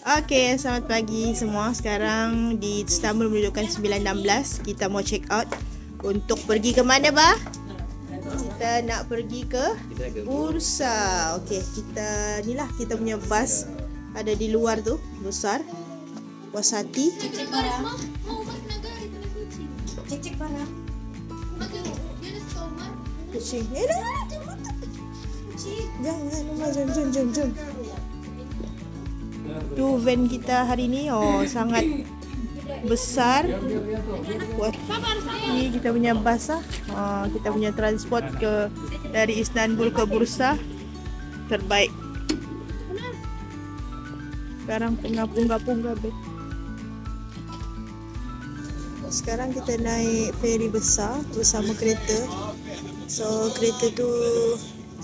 Okay, selamat pagi semua. Sekarang di Istanbul menunjukkan 9.16. Kita mau check out untuk pergi ke mana, Bah? Kita nak pergi ke Bursa. Okay, kita ni lah kita punya bus ada di luar tu, besar. Puas hati. Cek barang. Cek barang. Kucing. Jangan, Umar, jom. Tu van kita hari ni, sangat besar. Ni kita punya bas lah. Kita punya transport dari Istanbul ke Bursa. Terbaik. Sekarang punggah-punggah. Sekarang kita naik feri besar bersama kereta. So kereta tu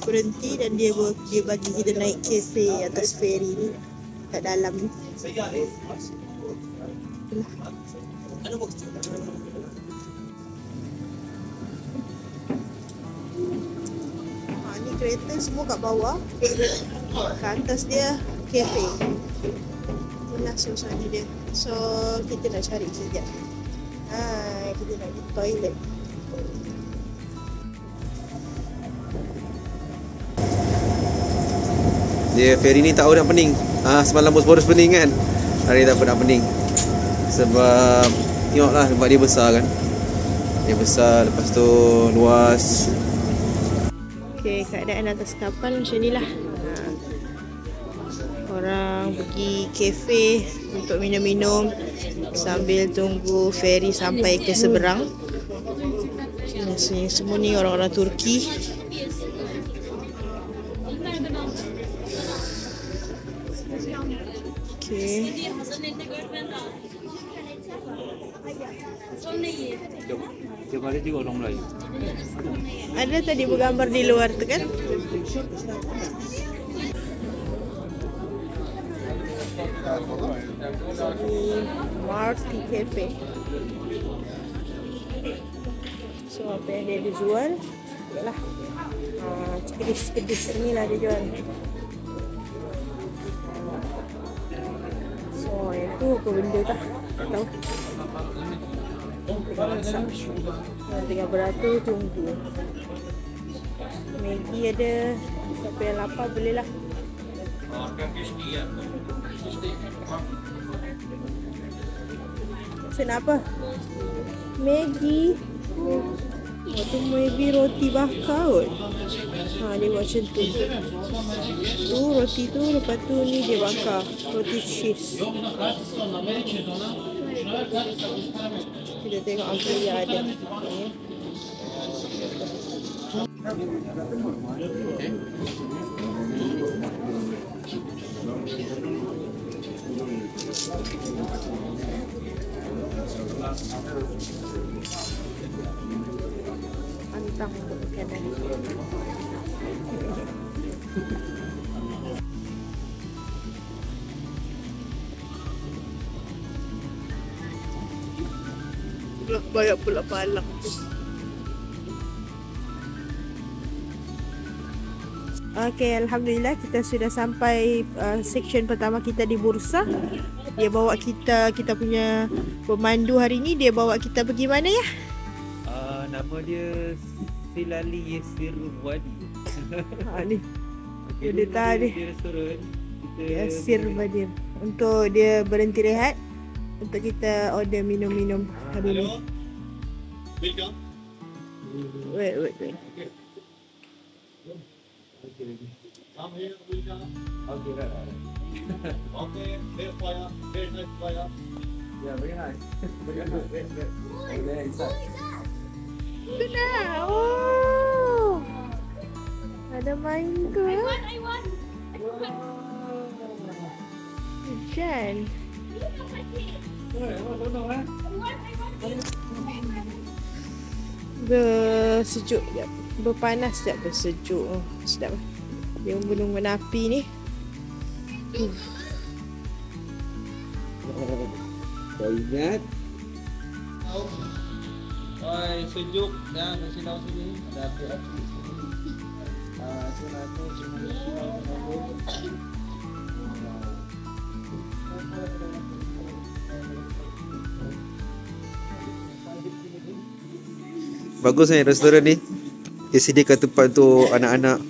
berhenti dan dia bagi kita naik kafe atas feri ni kat dalam ni. Ni kereta semua kat bawah. Kat atas dia kafe. Inilah suasana dia. So kita nak cari sekejap. Kita nak pergi toilet. Dia feri ni tak tahu nak pening. Semalam Bosporus pening kan. Hari ni tak apa nak pening. Sebab tengoklah tempat dia besar kan. Dia besar, lepas tu luas. Okay, keadaan atas kapal macam ni lah. Orang pergi kafe untuk minum-minum sambil tunggu feri sampai ke seberang. Semua ni orang-orang Turki. Okay. Tiap hari juga orang Melayu. Ada tadi bergambar di luar tu kan? Marty Cafe. So apa yang dia jual? Yalah. Kedis ni lah dia jual. So yang tu apa benda tak? Tak tahu. Tengah beratur tunggu. Maggi ada. Siapa yang lapar boleh lah. Nak apa? Maggi. Tu maybe roti bakar kot. Dia buat macam tu. Tu roti tu, lepas tu ni dia bakar. Roti cheese. Kita tengok apa yang ada. Pantang untuk makanan. Banyak pula palak. Okay, Alhamdulillah kita sudah sampai section pertama kita di Bursa. Dia bawa kita punya pemandu hari ni, dia bawa kita pergi mana ya? Nama dia Silali Yesir Wadi. Ni. Okay, dia tahu ni. Restoran. Yesir Wadi. Untuk dia berhenti rehat untuk kita order minum-minum hari ni. Welcome. Wait. Okay. Come here, welcome. Okay, right. Okay, very fire, very nice fire. Yeah, very nice. Very inside. Itu dah. Oh. Ada main tu. I want. Hujan. Bersejuk sekejap. Berpanas sekejap. Bersejuk. Sedap. Dia membelung api ni. Kau ingat? Sejuk dan kasi laut sini ada api-api sini. Sini aku cuma Bagus kan restoran ni. Dia sediakan tempat untuk anak-anak.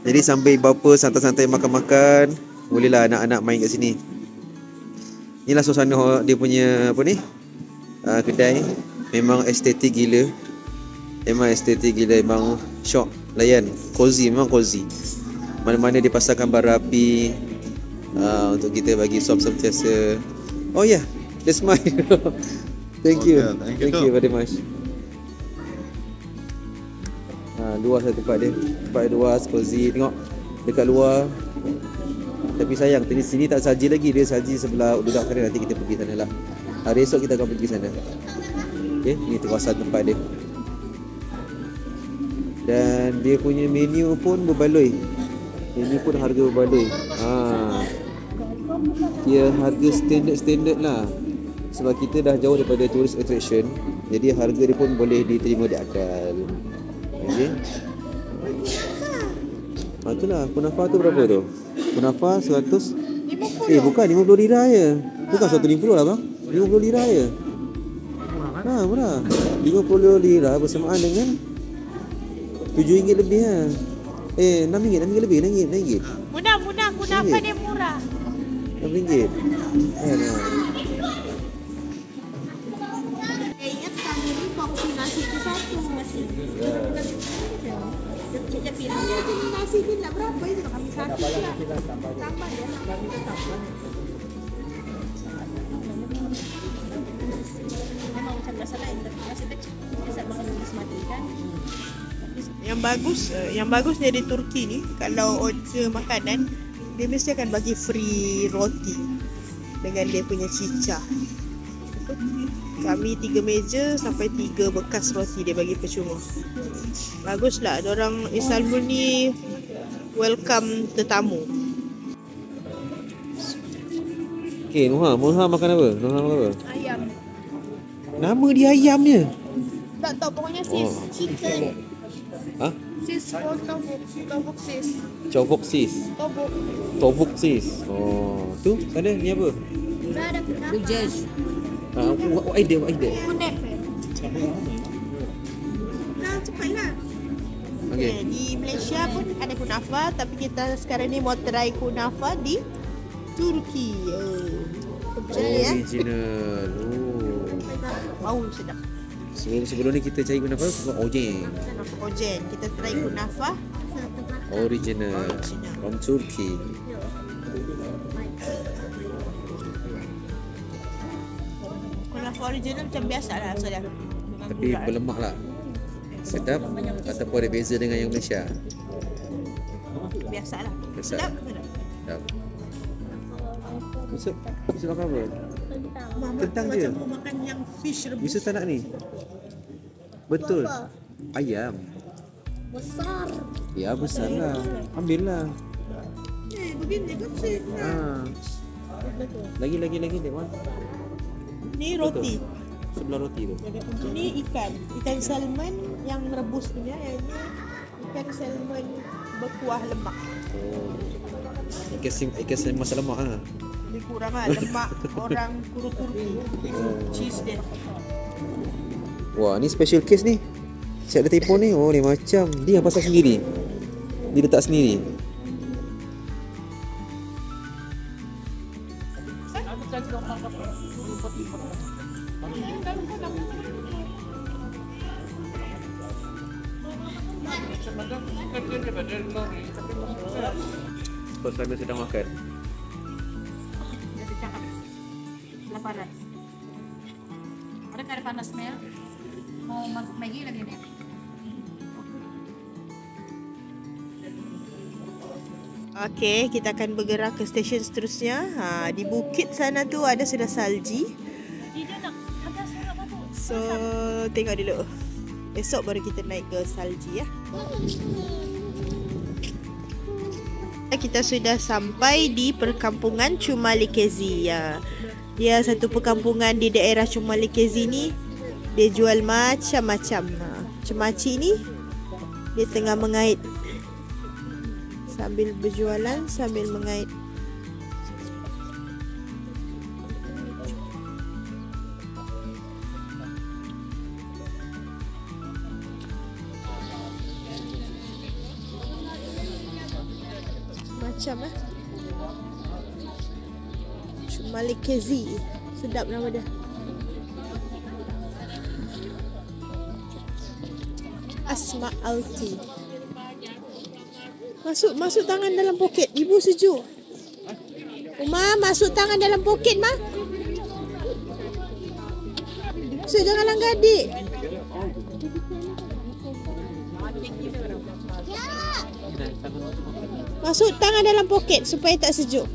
Jadi sambil bapa santai-santai makan-makan, bolehlah anak-anak main kat sini. Inilah suasana dia punya apa ni? Kedai. Memang estetik gila. Memang syok layan. Cozy, memang cozy. Mana-mana dia pasangkan bara api untuk kita bagi suap sentiasa. Oh ya, yeah, that's mine. Thank you. Thank you very much. Luas lah tempat dia. Tempat dia luas, cozy. Tengok dekat luar. Tapi sayang, tadi sini tak saji lagi. Dia saji sebelah dekat sana. Nanti kita pergi sana lah. Hari esok kita akan pergi sana. Okay, ni kawasan tempat dia. Dan dia punya menu pun berbaloi. Menu pun harga berbaloi. Dia harga standard lah. Sebab kita dah jauh daripada tourist attraction. Jadi harga dia pun boleh diterima di akal. Okay. Itulah, kunafa tu berapa tu? Kunafa 100? Bukan 50 lira je. Bukan 150 lah bang. 50 lira je. Murah. 50 lira bersamaan dengan RM7 lebih lah. RM6 lebih. RM6. Mudah. Kunafa dia murah. RM6. Ingat kami ni porsi nasi tu satu nasi. Dia pilih dia jadi nasi ni nak berapa itu kami satu lah. Tambah dia nak. Memang macam biasa lain tapi nasi kecil. Biasa makan nasi mati kan. Yang bagus dari Turki ni, kalau order makanan dia mesti akan bagi free roti dengan dia punya cicah. Kami 3 meja sampai 3 bekas roti dia bagi percuma. Baguslah, diorang Istanbul ni welcome tetamu. Okay, Nuha makan apa? Ayam. Nama dia ayam je. Tak tahu, pokoknya sis chicken. Sis for tobok sis. Covok sis. Tovuk sis. Tu sana ni apa? Ada kenapa? Bujaj. What idea? Kunet. Nah, cepatlah. Okay. Di Malaysia pun ada kunafa, tapi kita sekarang ni mau try kunafa di Turki. Original. Bau sedap. Sebelum ni kita cari kunafa ojen. Kita try kunafa Original from Turkey. Kunafa original macam biasa lah rasa dia. Tapi berlemak lah. Sedap ataupun ada beza dengan yang Malaysia? Biasa lah. Sedap. Besok makan apa? Kentang je. Macam makan yang fish rebus. Bisa tak nak ni? Betul. Ayam. Besar. Ya besar lah. Ambil lah. Begini kecil. Lagi Dewan. Ni roti. Sebelah roti tu. Ini ikan salmon yang rebus punya. Yang ini ikan salmon berkuah lemak. Ikan salmon masa lemak ah. Lebih kurang lah lemak orang Turki. Cheese dia. Wah, ni special case ni. Siap ada telefon ni. Oh, ni macam dia yang pasang sendiri. Dia letak sendiri. Pas kami sedang makan. Dia cakap laparan. Ada panas smell. Mau masuk Maggi lagi ni. Okey, kita akan bergerak ke stesen seterusnya. Di bukit sana tu ada sudah salji. Dia nak ada surat apa tu? So, tengok dulu. Esok baru kita naik ke salji ya. Kita sudah sampai di perkampungan Çumalikezi ya. Dia satu perkampungan di daerah Çumalikezi ni. Dia jual macam-macam. Cemaci ni dia tengah mengait. Sambil berjualan sambil mengait. macam Shumalikezi. Sedap nama dia. Asma Alti. Masuk tangan dalam poket. Ibu sejuk. Uma, masuk tangan dalam poket, Ma. So, jangan langgar adik. Masuk tangan dalam poket supaya tak sejuk.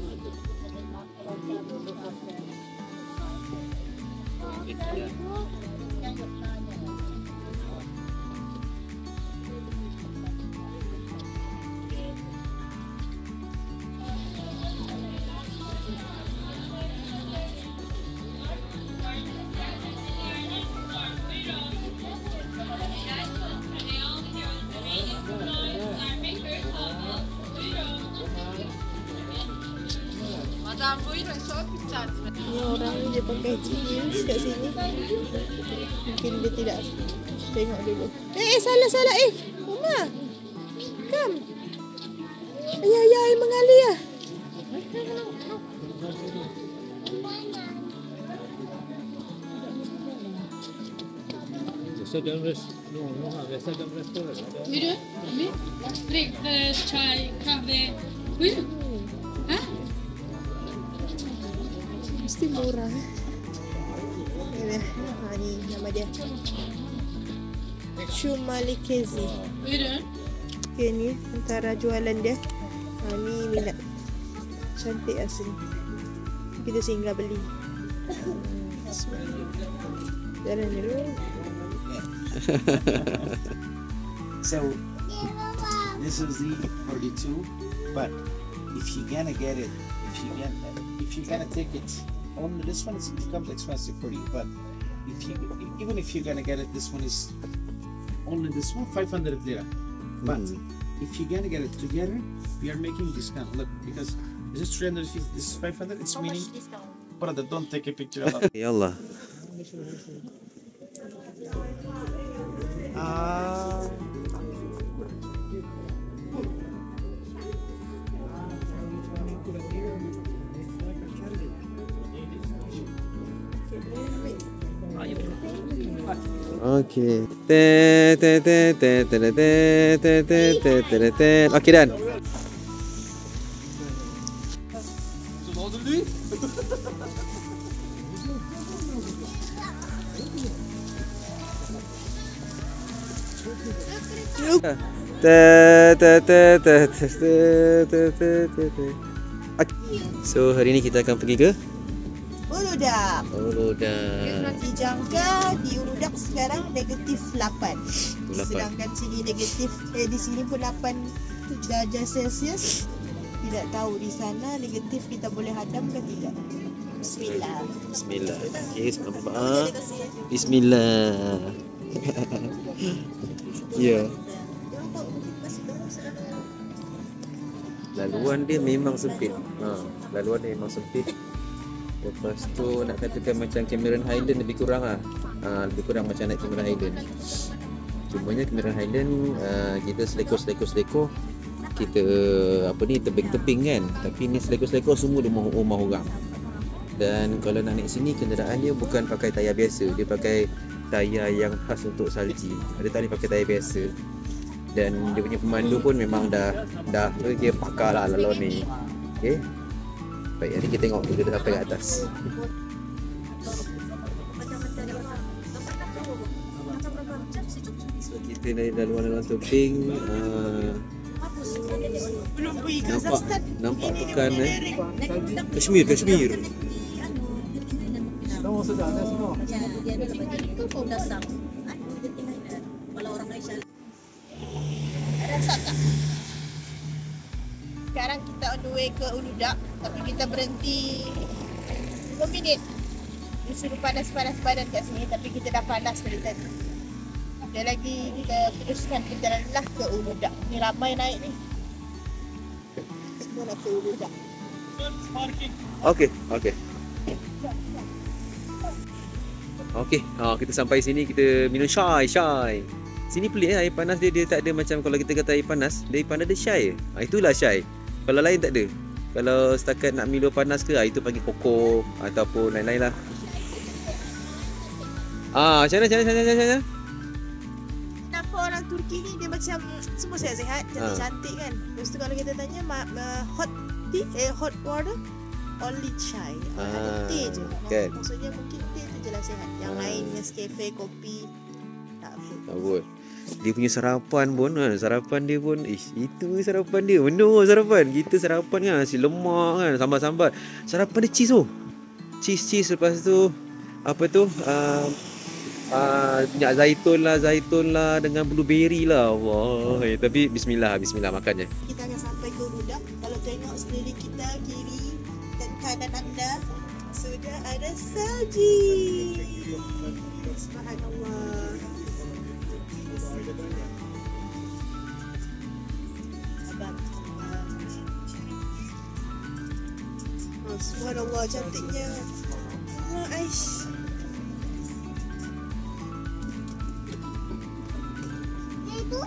Ni orang ni dia pakai jeans kat sini. Mungkin dia tidak tengok dulu. Salah. Uma. Come. Ayah mengalir lah. Biasa dalam biasa dalam restoran. Buyurun. Breakfast, chai, kahve. Buyurun. Ha? Mesti murah. Ni nama dia. Shumalikezi. Buyurun. Okay, ni antara jualan dia. Ni minat. Cantik asli. Kita singgah beli. Jalan dulu. So this is the 42, but if you're gonna get it, if you're gonna take it on this one, it becomes expensive for you. But even if you're gonna get it, this one is only this one 500 lira. But if you're gonna get it together, we are making discount. Look, because this is 350, this is 500. It's meaning, brother, don't take a picture of it. Ya Allah. Okey. Okey dan. So hari ni kita akan pergi ke Uludak. Uludak. Dijangka di Uludak sekarang negatif 8. Sedangkan sini negatif di sini pun 8 darjah Celsius. Tidak tahu di sana negatif kita boleh hadam ke tidak. Bismillah. Bismillah. Okey, nampak. Bismillah. Ya. Laluan dia memang sempit. Laluan dia memang sempit. Lepas tu nak katakan macam Cameron Highland lebih kurang lah. Lebih kurang macam naik Cameron Highland. Cumanya Cameron Highland kita selekor-selekor kita tebing-tebing kan. Tapi ni selekor-selekor semua rumah orang. Dan kalau nak naik sini kenderaan dia bukan pakai tayar biasa. Dia pakai tayar yang khas untuk salji. Ada tak ni pakai tayar biasa. Dan dia punya pemandu pun memang dah dia pakar lah laluan ni. Okey. Baik, nanti kita tengok kita dah sampai kat atas. So kita naik laluan tebing. Nampak pekan Kashmir. Rasa tak? Sekarang kita on the way ke Uludak, tapi kita berhenti 5 minit. Disuruh panas-panas badan kat sini, tapi kita dah panas dari tadi. Sekali lagi kita teruskan perjalanan lah ke Uludak. Ni ramai naik ni. Semua nak ke Uludak. Okey, kita sampai sini, kita minum chai. Sini pelik air panas dia tak ada macam kalau kita kata air panas dia shy. Itulah chai. Kalau lain tak ada. Kalau setakat nak Milo panas ke, itu panggil koko ataupun lain-lain lah. Macam mana? Kenapa orang Turki ni dia macam semua sihat-sihat, cantik-cantik kan. Lepas tu kalau kita tanya hot tea, hot water, only chai. Ada teh je. Kan? Maksudnya mungkin teh tu je lah sihat. Yang lain Nescafe, kopi, tak apa. Tak pun. Dia punya sarapan pun kan, sarapan dia pun itu sarapan dia. Benar sarapan. Kita sarapan kan nasi lemak kan, sambal-sambal. Sarapan dia cheese tu. Cheese lepas tu apa tu? Minyak zaitun lah dengan blueberry lah. Wah, tapi bismillah makannya. Kita akan sampai ke Rudak. Kalau tengok sekeliling kita, kiri dan kanan anda, sudah ada salji. Subhanallah. Subhanallah, cantiknya. Aish. Itu